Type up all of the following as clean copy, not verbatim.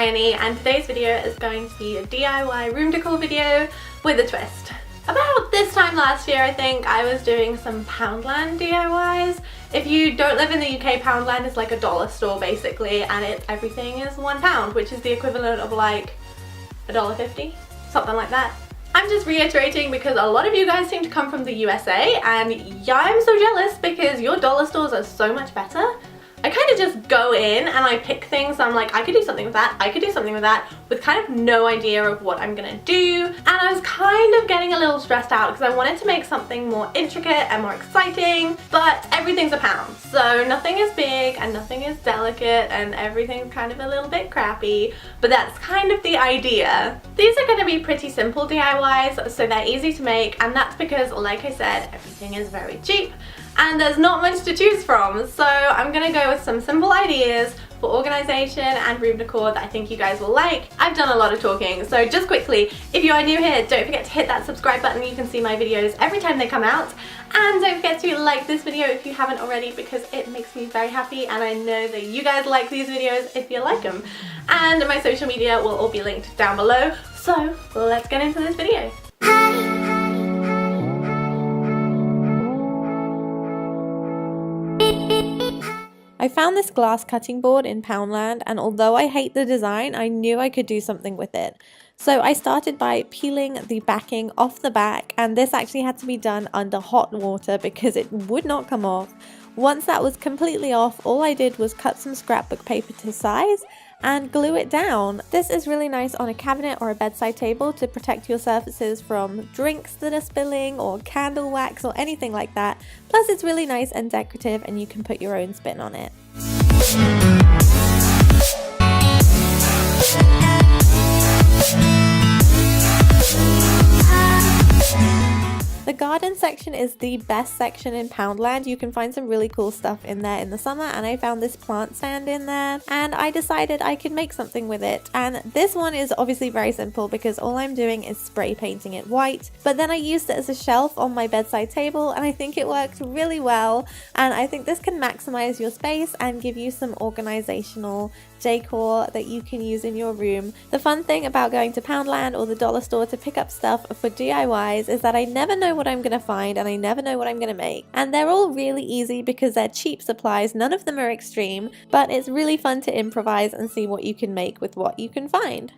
Hermione, and today's video is going to be a DIY room decor video with a twist. About this time last year, I think, I was doing some Poundland DIYs. If you don't live in the UK, Poundland is like a dollar store basically, and everything is £1, which is the equivalent of like $1.50, something like that. I'm just reiterating because a lot of you guys seem to come from the USA, and yeah, I'm so jealous because your dollar stores are so much better. I kind of just go in and I pick things. I'm like, I could do something with that, I could do something with that, with kind of no idea of what I'm gonna do. And I was kind of getting a little stressed out because I wanted to make something more intricate and more exciting, but everything's £1. So nothing is big and nothing is delicate and everything's kind of a little bit crappy, but that's kind of the idea. These are gonna be pretty simple DIYs, so they're easy to make, and that's because, like I said, everything is very cheap and there's not much to choose from. So I'm gonna go with some simple ideas for organization and room decor that I think you guys will like. I've done a lot of talking, so just quickly, if you are new here, don't forget to hit that subscribe button. You can see my videos every time they come out. And don't forget to like this video if you haven't already, because it makes me very happy and I know that you guys like these videos if you like them. And my social media will all be linked down below. So let's get into this video. I found this glass cutting board in Poundland, and although I hate the design, I knew I could do something with it. So I started by peeling the backing off the back, and this actually had to be done under hot water because it would not come off. Once that was completely off, all I did was cut some scrapbook paper to size and glue it down. This is really nice on a cabinet or a bedside table to protect your surfaces from drinks that are spilling or candle wax or anything like that. Plus it's really nice and decorative and you can put your own spin on it. The garden section is the best section in Poundland. You can find some really cool stuff in there in the summer, and I found this plant stand in there and I decided I could make something with it. And this one is obviously very simple because all I'm doing is spray painting it white, but then I used it as a shelf on my bedside table and I think it worked really well, and I think this can maximize your space and give you some organizational decor that you can use in your room. The fun thing about going to Poundland or the dollar store to pick up stuff for DIYs is that I never know what I'm gonna find and I never know what I'm gonna make. And they're all really easy because they're cheap supplies, none of them are extreme, but it's really fun to improvise and see what you can make with what you can find.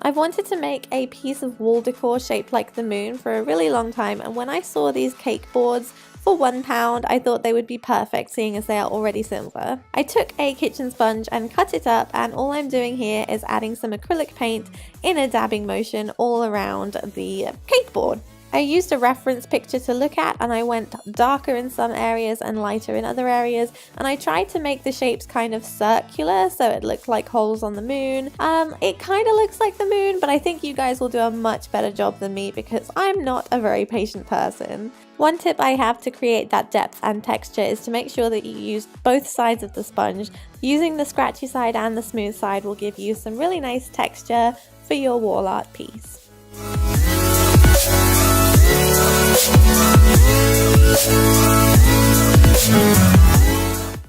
I've wanted to make a piece of wall decor shaped like the moon for a really long time, and when I saw these cake boards for £1, I thought they would be perfect seeing as they are already silver. I took a kitchen sponge and cut it up, and all I'm doing here is adding some acrylic paint in a dabbing motion all around the cake board. I used a reference picture to look at, and I went darker in some areas and lighter in other areas, and I tried to make the shapes kind of circular so it looked like holes on the moon. It kind of looks like the moon, but I think you guys will do a much better job than me because I'm not a very patient person. One tip I have to create that depth and texture is to make sure that you use both sides of the sponge. Using the scratchy side and the smooth side will give you some really nice texture for your wall art piece.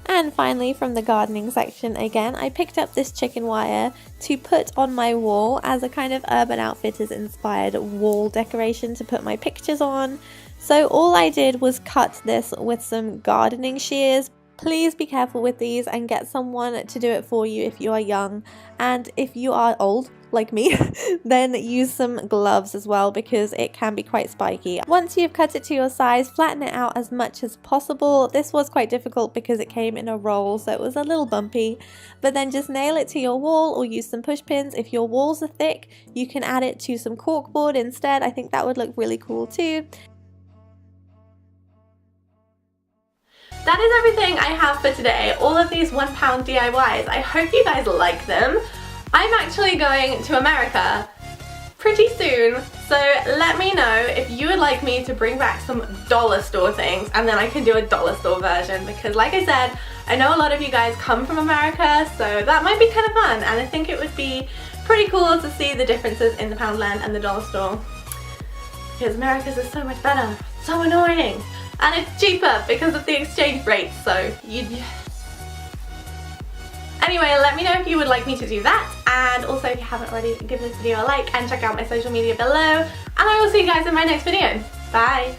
And finally, from the gardening section again, I picked up this chicken wire to put on my wall as a kind of Urban Outfitters inspired wall decoration to put my pictures on. So all I did was cut this with some gardening shears. Please be careful with these and get someone to do it for you if you are young, and if you are old like me then use some gloves as well because it can be quite spiky. Once you've cut it to your size, flatten it out as much as possible. This was quite difficult because it came in a roll, so it was a little bumpy, but then just nail it to your wall or use some push pins. If your walls are thick, you can add it to some corkboard instead. I think that would look really cool too. That is everything I have for today, all of these £1 DIYs. I hope you guys like them. I'm actually going to America pretty soon, so let me know if you would like me to bring back some dollar store things, and then I can do a dollar store version because, like I said, I know a lot of you guys come from America, so that might be kind of fun, and I think it would be pretty cool to see the differences in the Poundland and the dollar store because America's is so much better. So annoying. and it's cheaper because of the exchange rate, so Anyway, let me know if you would like me to do that, and also if you haven't already, give this video a like and check out my social media below, and I will see you guys in my next video. Bye!